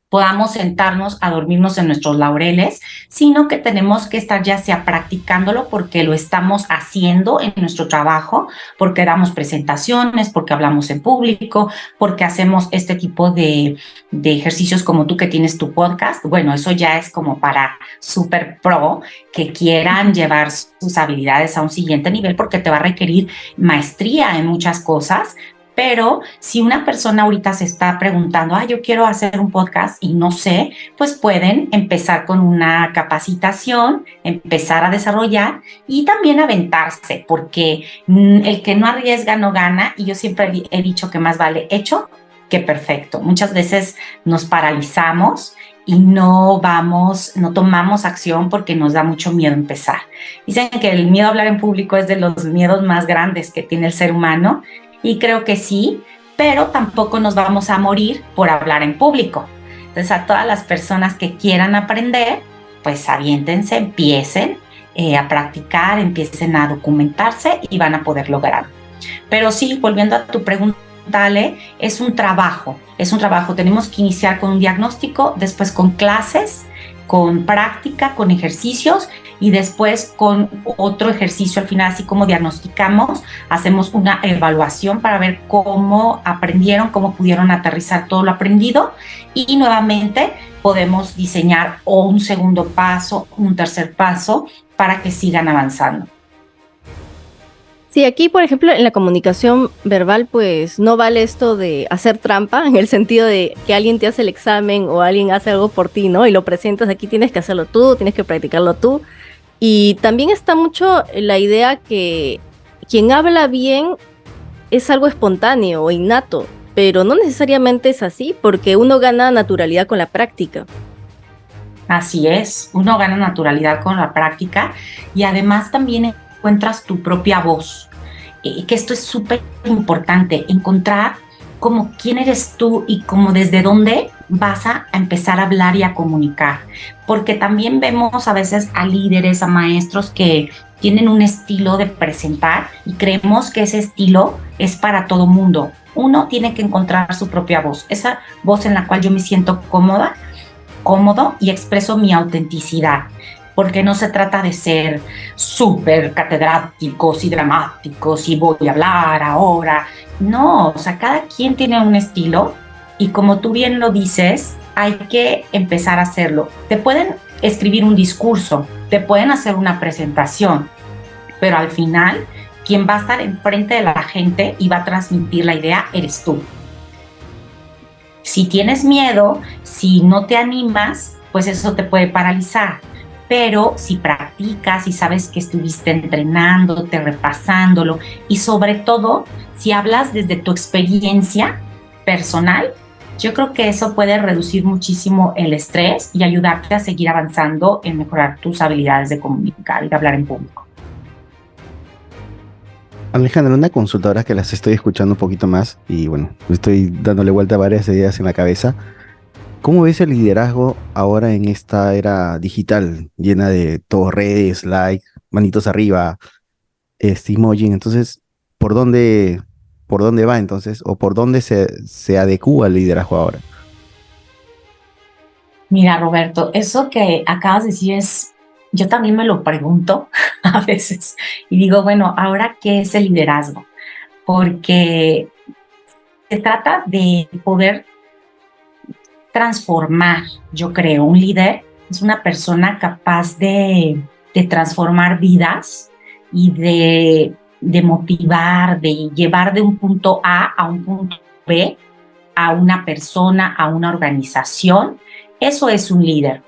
podamos sentarnos a dormirnos en nuestros laureles, sino que tenemos que estar ya sea practicándolo porque lo estamos haciendo en nuestro trabajo, porque damos presentaciones, porque hablamos en público, porque hacemos este tipo de ejercicios como tú que tienes tu podcast. Bueno, eso ya es como para super pro que quieran llevar sus habilidades a un siguiente nivel, porque te va a requerir maestría en muchas cosas. Pero si una persona ahorita se está preguntando, yo quiero hacer un podcast y no sé, pues pueden empezar con una capacitación, empezar a desarrollar y también aventarse, porque el que no arriesga no gana, y yo siempre he dicho que más vale hecho qué perfecto. Muchas veces nos paralizamos y no tomamos acción porque nos da mucho miedo empezar. Dicen que el miedo a hablar en público es de los miedos más grandes que tiene el ser humano, y creo que sí, pero tampoco nos vamos a morir por hablar en público. Entonces, a todas las personas que quieran aprender, pues aviéntense, empiecen a practicar, empiecen a documentarse y van a poder lograrlo. Pero sí, volviendo a tu pregunta, Ale, es un trabajo. Tenemos que iniciar con un diagnóstico, después con clases, con práctica, con ejercicios, y después con otro ejercicio al final. Así como diagnosticamos, hacemos una evaluación para ver cómo aprendieron, cómo pudieron aterrizar todo lo aprendido, y nuevamente podemos diseñar un segundo paso, un tercer paso para que sigan avanzando. Sí, aquí, por ejemplo, en la comunicación verbal, pues no vale esto de hacer trampa, en el sentido de que alguien te hace el examen o alguien hace algo por ti, ¿no? Y lo presentas, aquí tienes que hacerlo tú, tienes que practicarlo tú. Y también está mucho la idea que quien habla bien es algo espontáneo o innato, pero no necesariamente es así, porque uno gana naturalidad con la práctica. Así es, uno gana naturalidad con la práctica, y además también encuentras tu propia voz, que esto es súper importante, encontrar como quién eres tú y como desde dónde vas a empezar a hablar y a comunicar, porque también vemos a veces a líderes, a maestros que tienen un estilo de presentar y creemos que ese estilo es para todo mundo. Uno tiene que encontrar su propia voz, esa voz en la cual yo me siento cómodo y expreso mi autenticidad, porque no se trata de ser súper catedráticos y dramáticos y voy a hablar ahora. No, o sea, cada quien tiene un estilo, y como tú bien lo dices, hay que empezar a hacerlo. Te pueden escribir un discurso, te pueden hacer una presentación, pero al final quien va a estar enfrente de la gente y va a transmitir la idea eres tú. Si tienes miedo, si no te animas, pues eso te puede paralizar. Pero si practicas y sabes que estuviste entrenándote, repasándolo, y sobre todo, si hablas desde tu experiencia personal, yo creo que eso puede reducir muchísimo el estrés y ayudarte a seguir avanzando en mejorar tus habilidades de comunicar y de hablar en público. Alejandra, una consulta ahora que las estoy escuchando un poquito más y bueno, estoy dándole vuelta a varias ideas en la cabeza. ¿Cómo ves el liderazgo ahora en esta era digital, llena de todo redes, like, manitos arriba, emoji? Entonces, ¿por dónde va entonces? ¿O por dónde se adecúa el liderazgo ahora? Mira, Roberto, eso que acabas de decir yo también me lo pregunto a veces y digo, bueno, ¿ahora qué es el liderazgo? Porque se trata de poder transformar, yo creo. Un líder es una persona capaz de transformar vidas y de motivar, de llevar de un punto A un punto B a una persona, a una organización. Eso es un líder.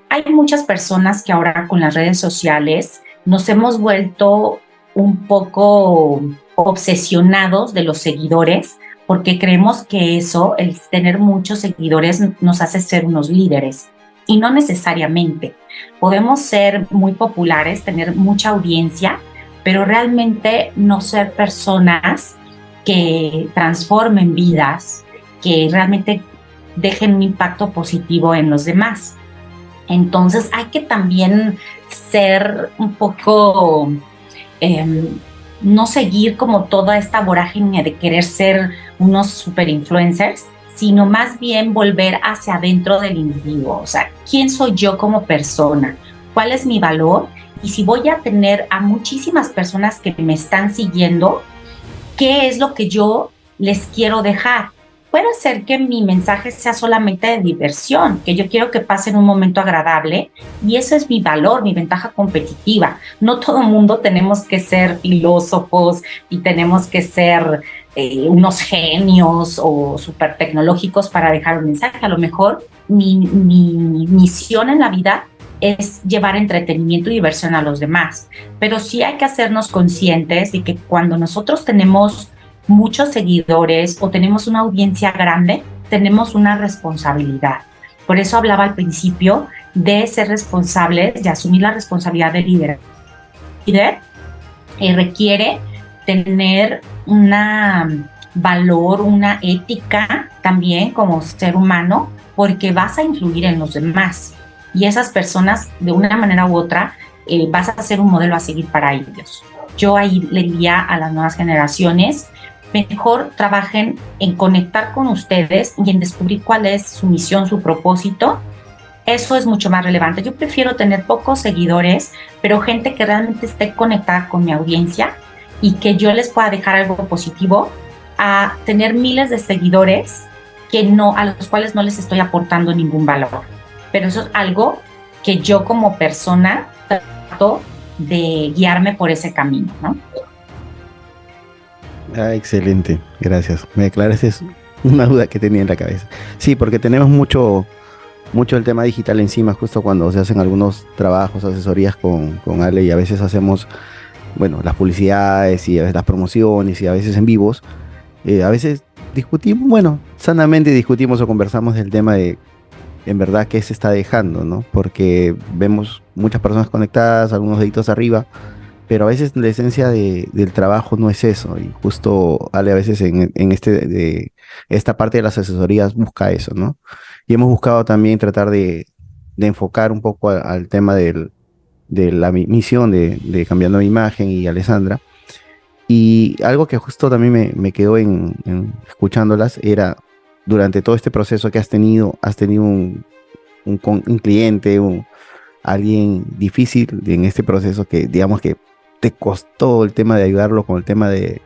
Hay muchas personas que ahora con las redes sociales nos hemos vuelto un poco obsesionados de los seguidores, porque creemos que eso, el tener muchos seguidores, nos hace ser unos líderes. Y no necesariamente. Podemos ser muy populares, tener mucha audiencia, pero realmente no ser personas que transformen vidas, que realmente dejen un impacto positivo en los demás. Entonces hay que también ser un poco, no seguir como toda esta vorágine de querer ser unos super influencers, sino más bien volver hacia adentro del individuo. O sea, ¿quién soy yo como persona? ¿Cuál es mi valor? Y si voy a tener a muchísimas personas que me están siguiendo, ¿qué es lo que yo les quiero dejar? Puede ser que mi mensaje sea solamente de diversión, que yo quiero que pasen un momento agradable, y eso es mi valor, mi ventaja competitiva. No todo el mundo tenemos que ser filósofos y tenemos que ser unos genios o súper tecnológicos para dejar un mensaje. A lo mejor mi misión en la vida es llevar entretenimiento y diversión a los demás, pero sí hay que hacernos conscientes de que cuando nosotros tenemos muchos seguidores o tenemos una audiencia grande, tenemos una responsabilidad. Por eso hablaba al principio de ser responsables, de asumir la responsabilidad de líder. Líder requiere tener una valor, una ética también como ser humano, porque vas a influir en los demás. Y esas personas, de una manera u otra, vas a ser un modelo a seguir para ellos. Yo ahí le diría a las nuevas generaciones, mejor trabajen en conectar con ustedes y en descubrir cuál es su misión, su propósito. Eso es mucho más relevante. Yo prefiero tener pocos seguidores, pero gente que realmente esté conectada con mi audiencia y que yo les pueda dejar algo positivo, a tener miles de seguidores a los cuales no les estoy aportando ningún valor. Pero eso es algo que yo como persona trato de guiarme por ese camino, ¿no? Excelente, gracias. Me aclaraste una duda que tenía en la cabeza. Sí, porque tenemos mucho el tema digital encima, justo cuando se hacen algunos trabajos, asesorías con Ale, y a veces hacemos, bueno, las publicidades y a veces las promociones y a veces en vivos. A veces discutimos, bueno, sanamente discutimos o conversamos del tema de, en verdad, qué se está dejando, ¿no? Porque vemos muchas personas conectadas, algunos deditos arriba, pero a veces la esencia del trabajo no es eso. Y justo Ale a veces en esta parte de las asesorías busca eso, ¿no? Y hemos buscado también tratar de enfocar un poco al tema de la misión de Cambiando mi Imagen y Alessandra. Y algo que justo también me quedó en escuchándolas era, durante todo este proceso que has tenido un cliente, alguien difícil en este proceso que, digamos, que te costó el tema de ayudarlo con el tema de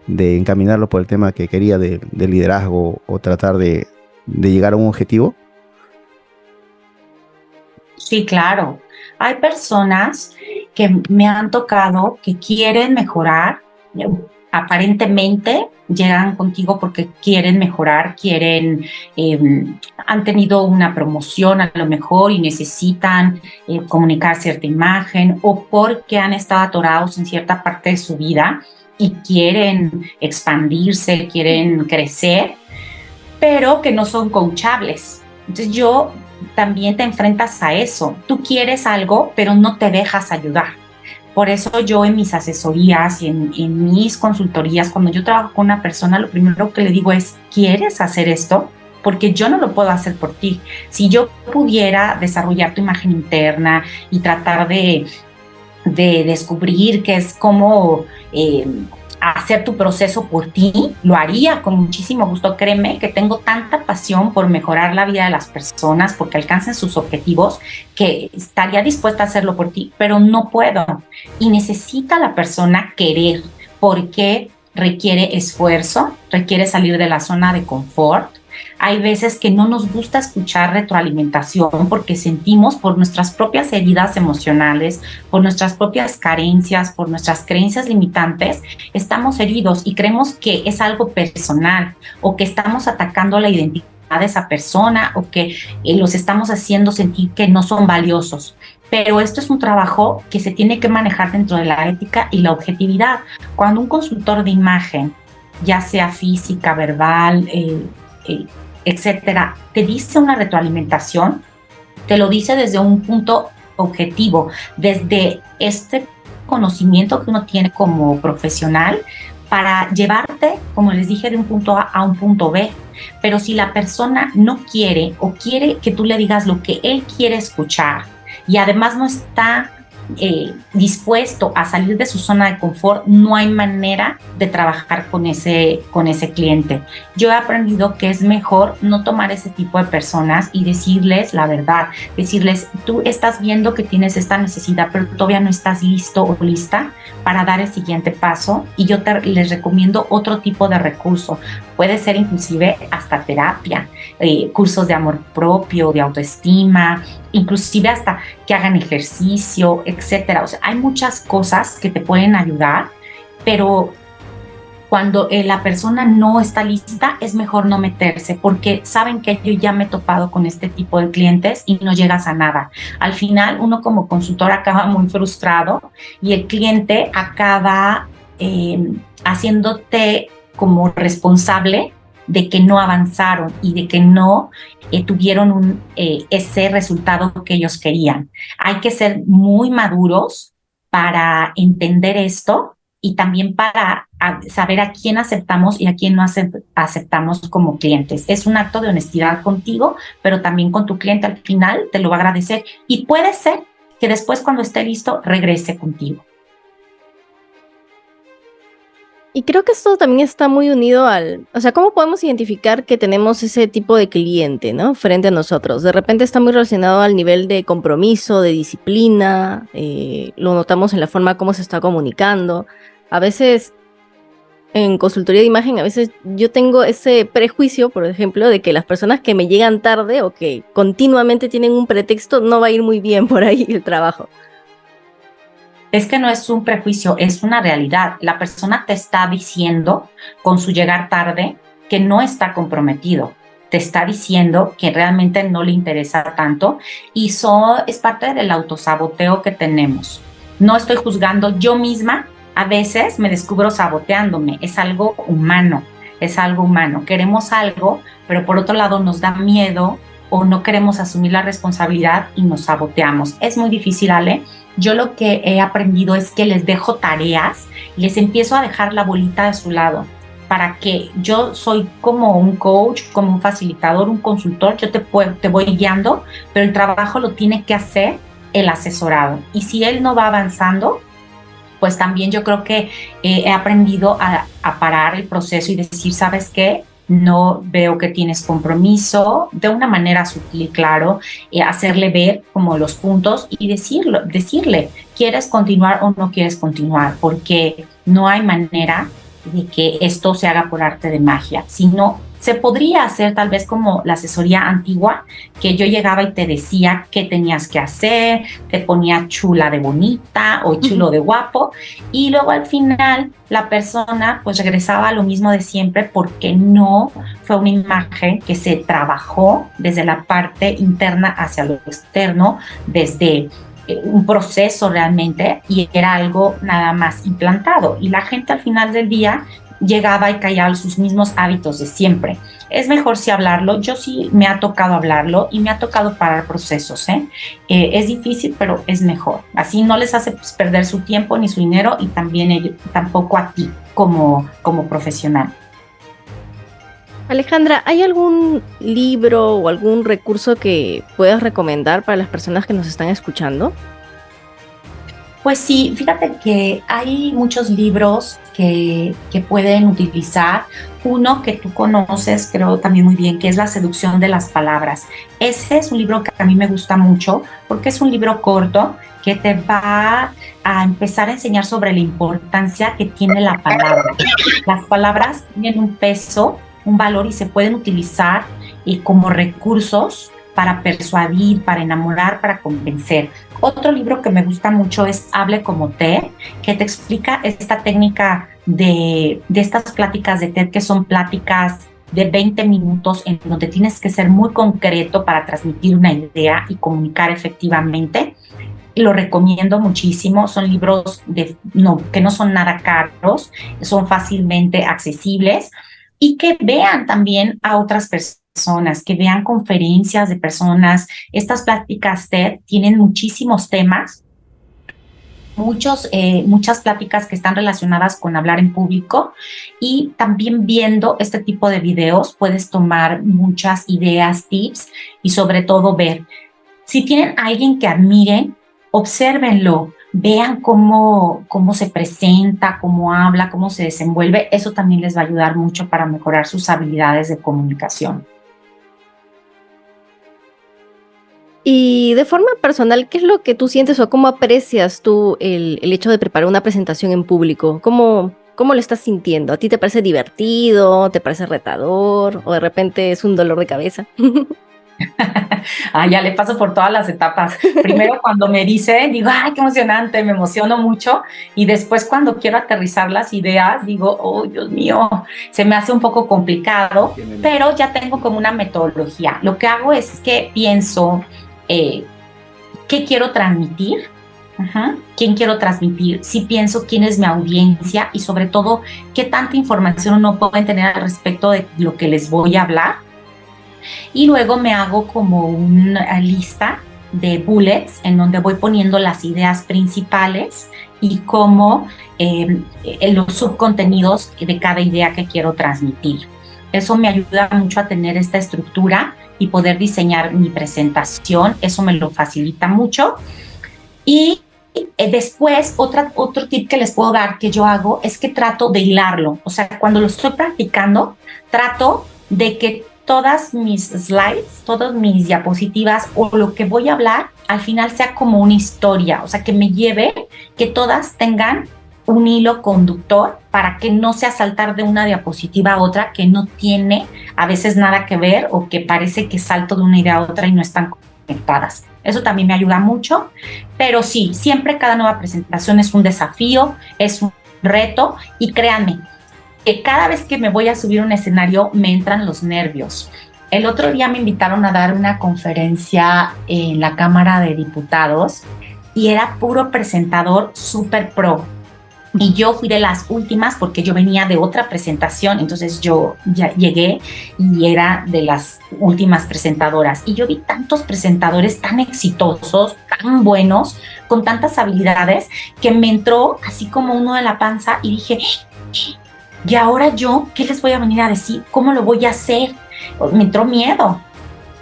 encaminarlo por el tema que quería de liderazgo o tratar de llegar a un objetivo. Sí, claro. Hay personas que me han tocado que quieren mejorar, aparentemente llegan contigo porque quieren mejorar, han tenido una promoción a lo mejor y necesitan comunicar cierta imagen, o porque han estado atorados en cierta parte de su vida y quieren expandirse, quieren crecer, pero que no son coachables. Entonces también te enfrentas a eso. Tú quieres algo, pero no te dejas ayudar. Por eso yo en mis asesorías y en mis consultorías, cuando yo trabajo con una persona, lo primero que le digo es, ¿quieres hacer esto? Porque yo no lo puedo hacer por ti. Si yo pudiera desarrollar tu imagen interna y tratar de descubrir qué es cómo hacer tu proceso por ti, lo haría con muchísimo gusto. Créeme que tengo tanta pasión por mejorar la vida de las personas, porque alcancen sus objetivos, que estaría dispuesta a hacerlo por ti, pero no puedo. Y necesita la persona querer, porque requiere esfuerzo, requiere salir de la zona de confort. Hay veces que no nos gusta escuchar retroalimentación porque sentimos, por nuestras propias heridas emocionales, por nuestras propias carencias, por nuestras creencias limitantes, estamos heridos y creemos que es algo personal, o que estamos atacando la identidad de esa persona, o que los estamos haciendo sentir que no son valiosos. Pero esto es un trabajo que se tiene que manejar dentro de la ética y la objetividad. Cuando un consultor de imagen, ya sea física, verbal, etcétera, te dice una retroalimentación, te lo dice desde un punto objetivo, desde este conocimiento que uno tiene como profesional, para llevarte, como les dije, de un punto A a un punto B. Pero si la persona no quiere, o quiere que tú le digas lo que él quiere escuchar, y además no está dispuesto a salir de su zona de confort, no hay manera de trabajar con ese cliente. Yo he aprendido que es mejor no tomar ese tipo de personas y decirles la verdad, decirles, tú estás viendo que tienes esta necesidad, pero todavía no estás listo o lista para dar el siguiente paso, y yo les recomiendo otro tipo de recurso. Puede ser inclusive hasta terapia, cursos de amor propio, de autoestima, inclusive hasta que hagan ejercicio, etcétera. O sea, hay muchas cosas que te pueden ayudar, pero cuando la persona no está lista, es mejor no meterse, porque saben que yo ya me he topado con este tipo de clientes y no llegas a nada. Al final, uno como consultor acaba muy frustrado y el cliente acaba haciéndote como responsable de que no avanzaron y de que no tuvieron ese resultado que ellos querían. Hay que ser muy maduros para entender esto y también para saber a quién aceptamos y a quién no aceptamos como clientes. Es un acto de honestidad contigo, pero también con tu cliente. Al final te lo va a agradecer y puede ser que después, cuando esté listo, regrese contigo. Y creo que esto también está muy unido o sea, ¿cómo podemos identificar que tenemos ese tipo de cliente, ¿no? Frente a nosotros. De repente está muy relacionado al nivel de compromiso, de disciplina, lo notamos en la forma como se está comunicando. A veces, en consultoría de imagen, a veces yo tengo ese prejuicio, por ejemplo, de que las personas que me llegan tarde o que continuamente tienen un pretexto, no va a ir muy bien por ahí el trabajo. Es que no es un prejuicio, es una realidad. La persona te está diciendo con su llegar tarde que no está comprometido. Te está diciendo que realmente no le interesa tanto y eso es parte del autosaboteo que tenemos. No estoy juzgando, yo misma a veces me descubro saboteándome. Es algo humano, es algo humano. Queremos algo, pero por otro lado nos da miedo o no queremos asumir la responsabilidad y nos saboteamos. Es muy difícil, Ale. Yo lo que he aprendido es que les dejo tareas y les empiezo a dejar la bolita de su lado para que yo soy como un coach, como un facilitador, un consultor, yo te voy guiando, pero el trabajo lo tiene que hacer el asesorado. Y si él no va avanzando, pues también yo creo que he aprendido a parar el proceso y decir, ¿sabes qué? No veo que tienes compromiso, de una manera sutil, claro, hacerle ver como los puntos y decirle, ¿quieres continuar o no quieres continuar? Porque no hay manera de que esto se haga por arte de magia, sino se podría hacer tal vez como la asesoría antigua, que yo llegaba y te decía qué tenías que hacer, te ponía chula de bonita o chulo de guapo, y luego al final la persona pues regresaba a lo mismo de siempre porque no fue una imagen que se trabajó desde la parte interna hacia lo externo, desde un proceso realmente, y era algo nada más implantado, y la gente al final del día llegaba y caía a sus mismos hábitos de siempre. Es mejor sí hablarlo. Yo sí me ha tocado hablarlo y me ha tocado parar procesos. Es difícil, pero es mejor. Así no les hace perder su tiempo ni su dinero y también tampoco a ti como profesional. Alejandra, ¿hay algún libro o algún recurso que puedas recomendar para las personas que nos están escuchando? Pues sí, fíjate que hay muchos libros que pueden utilizar. Uno que tú conoces, creo también muy bien, que es La seducción de las palabras. Ese es un libro que a mí me gusta mucho porque es un libro corto que te va a empezar a enseñar sobre la importancia que tiene la palabra. Las palabras tienen un peso, un valor y se pueden utilizar como recursos para persuadir, para enamorar, para convencer. Otro libro que me gusta mucho es Hable como TED, que te explica esta técnica de estas pláticas de TED, que son pláticas de 20 minutos en donde tienes que ser muy concreto para transmitir una idea y comunicar efectivamente. Lo recomiendo muchísimo. Son libros que no son nada caros, son fácilmente accesibles, y que vean también a otras personas, que vean conferencias de personas. Estas pláticas TED tienen muchísimos temas, muchas pláticas que están relacionadas con hablar en público, y también viendo este tipo de videos puedes tomar muchas ideas, tips y sobre todo ver. Si tienen a alguien que admiren, obsérvenlo, vean cómo se presenta, cómo habla, cómo se desenvuelve. Eso también les va a ayudar mucho para mejorar sus habilidades de comunicación. Y de forma personal, ¿qué es lo que tú sientes o cómo aprecias tú el hecho de preparar una presentación en público? ¿Cómo lo estás sintiendo? ¿A ti te parece divertido? ¿Te parece retador? ¿O de repente es un dolor de cabeza? Ya le paso por todas las etapas. Primero, cuando me dice, digo, ¡ay, qué emocionante! Me emociono mucho. Y después, cuando quiero aterrizar las ideas, digo, ¡oh, Dios mío! Se me hace un poco complicado, pero ya tengo como una metodología. Lo que hago es que pienso qué quiero transmitir, quién quiero transmitir, si pienso quién es mi audiencia y sobre todo qué tanta información no pueden tener al respecto de lo que les voy a hablar. Y luego me hago como una lista de bullets en donde voy poniendo las ideas principales y como los subcontenidos de cada idea que quiero transmitir. Eso me ayuda mucho a tener esta estructura y poder diseñar mi presentación. Eso me lo facilita mucho. Y después, otro tip que les puedo dar que yo hago es que trato de hilarlo. O sea, cuando lo estoy practicando, trato de que todas mis slides, todas mis diapositivas o lo que voy a hablar, al final sea como una historia. O sea, que me lleve, que todas tengan un hilo conductor para que no sea saltar de una diapositiva a otra que no tiene a veces nada que ver o que parece que salto de una idea a otra y no están conectadas. Eso también me ayuda mucho, pero sí, siempre cada nueva presentación es un desafío, es un reto y créanme, que cada vez que me voy a subir a un escenario me entran los nervios. El otro día me invitaron a dar una conferencia en la Cámara de Diputados y era puro presentador súper pro. Y yo fui de las últimas porque yo venía de otra presentación, entonces yo ya llegué y era de las últimas presentadoras. Y yo vi tantos presentadores tan exitosos, tan buenos, con tantas habilidades, que me entró así como uno de la panza y dije, ¿y ahora yo qué les voy a venir a decir? ¿Cómo lo voy a hacer? Me entró miedo.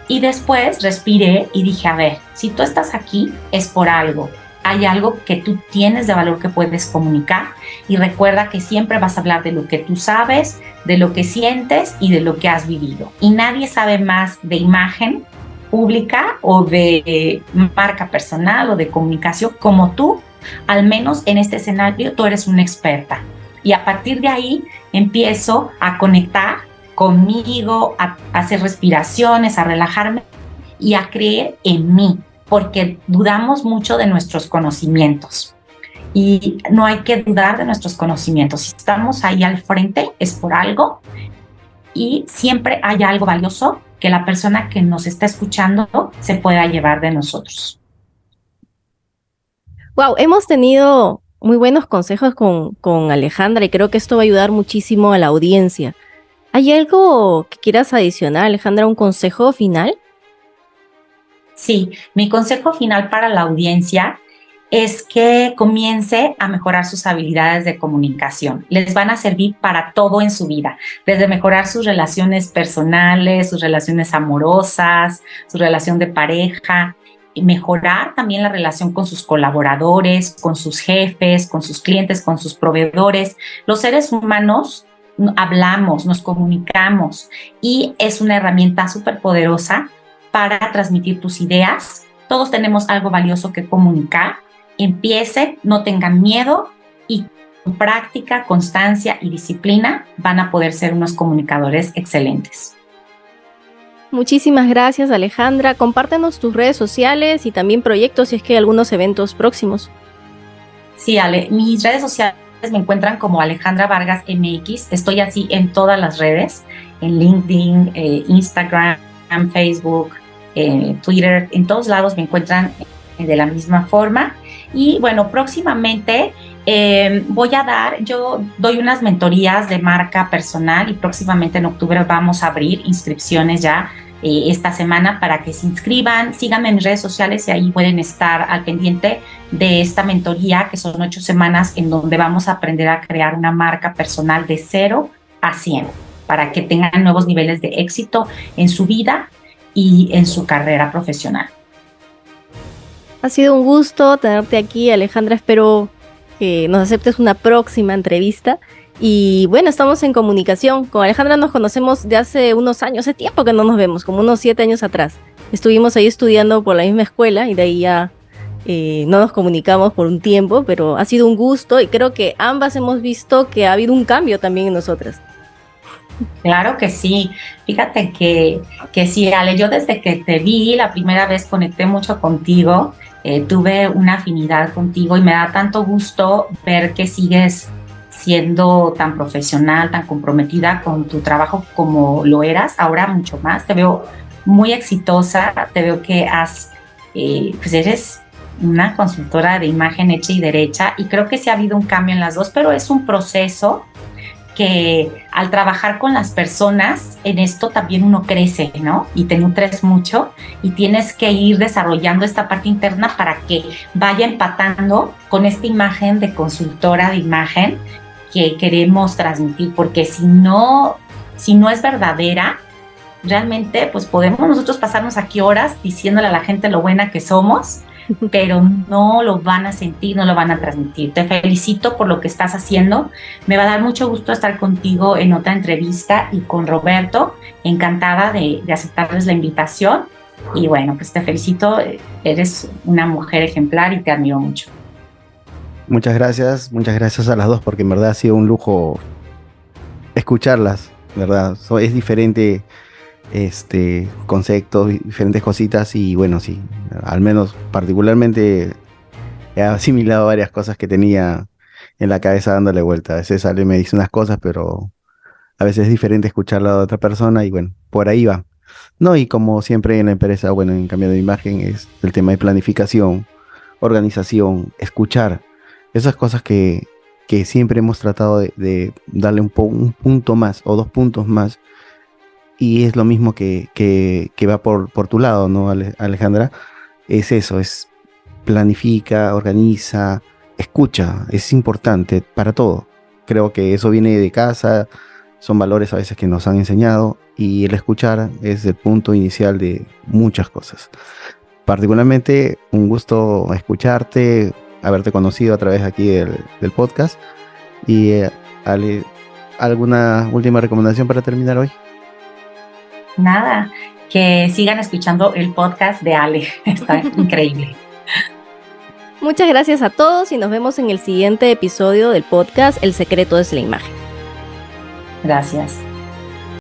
Y después respiré y dije, a ver, si tú estás aquí es por algo. Hay algo que tú tienes de valor que puedes comunicar y recuerda que siempre vas a hablar de lo que tú sabes, de lo que sientes y de lo que has vivido. Y nadie sabe más de imagen pública o de marca personal o de comunicación como tú. Al menos en este escenario tú eres una experta. Y a partir de ahí empiezo a conectar conmigo, a hacer respiraciones, a relajarme y a creer en mí, porque dudamos mucho de nuestros conocimientos y no hay que dudar de nuestros conocimientos. Si estamos ahí al frente es por algo y siempre hay algo valioso que la persona que nos está escuchando se pueda llevar de nosotros. Wow, hemos tenido muy buenos consejos con Alejandra y creo que esto va a ayudar muchísimo a la audiencia. ¿Hay algo que quieras adicionar, Alejandra, un consejo final? Sí, mi consejo final para la audiencia es que comience a mejorar sus habilidades de comunicación. Les van a servir para todo en su vida, desde mejorar sus relaciones personales, sus relaciones amorosas, su relación de pareja, y mejorar también la relación con sus colaboradores, con sus jefes, con sus clientes, con sus proveedores. Los seres humanos hablamos, nos comunicamos y es una herramienta súper poderosa para transmitir tus ideas. Todos tenemos algo valioso que comunicar. Empiecen, no tengan miedo y con práctica, constancia y disciplina van a poder ser unos comunicadores excelentes. Muchísimas gracias, Alejandra. Compártenos tus redes sociales y también proyectos si es que hay algunos eventos próximos. Sí, Ale, mis redes sociales me encuentran como Alejandra Vargas MX. Estoy así en todas las redes, en LinkedIn, Instagram, Facebook, Twitter, en todos lados me encuentran de la misma forma. Y bueno, próximamente yo doy unas mentorías de marca personal y próximamente en octubre vamos a abrir inscripciones ya esta semana para que se inscriban. Síganme en mis redes sociales y ahí pueden estar al pendiente de esta mentoría que son 8 semanas en donde vamos a aprender a crear una marca personal de 0 a 100 para que tengan nuevos niveles de éxito en su vida y en su carrera profesional. Ha sido un gusto tenerte aquí, Alejandra. Espero que nos aceptes una próxima entrevista. Y bueno, estamos en comunicación. Con Alejandra nos conocemos de hace unos años, hace tiempo que no nos vemos, como unos 7 años atrás. Estuvimos ahí estudiando por la misma escuela y de ahí ya no nos comunicamos por un tiempo, pero ha sido un gusto y creo que ambas hemos visto que ha habido un cambio también en nosotras. Claro que sí. Fíjate que sí, Ale, yo desde que te vi la primera vez conecté mucho contigo, tuve una afinidad contigo y me da tanto gusto ver que sigues siendo tan profesional, tan comprometida con tu trabajo como lo eras, ahora mucho más. Te veo muy exitosa, te veo que pues eres una consultora de imagen hecha y derecha, y creo que sí ha habido un cambio en las dos, pero es un proceso que al trabajar con las personas, en esto también uno crece, ¿no? Y te nutres mucho y tienes que ir desarrollando esta parte interna para que vaya empatando con esta imagen de consultora de imagen que queremos transmitir, porque si no es verdadera, realmente pues podemos nosotros pasarnos aquí horas diciéndole a la gente lo buena que somos, pero no lo van a sentir, no lo van a transmitir. Te felicito por lo que estás haciendo. Me va a dar mucho gusto estar contigo en otra entrevista y con Roberto. Encantada de aceptarles la invitación. Y bueno, pues te felicito. Eres una mujer ejemplar y te admiro mucho. Muchas gracias a las dos, porque en verdad ha sido un lujo escucharlas, ¿verdad? Es diferente conceptos, diferentes cositas, y bueno, sí, al menos particularmente he asimilado varias cosas que tenía en la cabeza dándole vuelta. A veces Ale me dice unas cosas, pero a veces es diferente escucharla de otra persona, y bueno, por ahí va. No, y como siempre en la empresa, bueno, en cambio de imagen, es el tema de planificación, organización, escuchar, esas cosas que siempre hemos tratado de darle un punto más o 2 puntos más, y es lo mismo que va por tu lado, ¿no, Alejandra? Es eso, es planifica, organiza, escucha, es importante para todo. Creo que eso viene de casa, son valores a veces que nos han enseñado, y el escuchar es el punto inicial de muchas cosas. Particularmente, un gusto escucharte, haberte conocido a través aquí del podcast. Y Ale, ¿alguna última recomendación para terminar hoy? Nada, que sigan escuchando el podcast de Ale. Está increíble. Muchas gracias a todos y nos vemos en el siguiente episodio del podcast El secreto es la imagen. Gracias.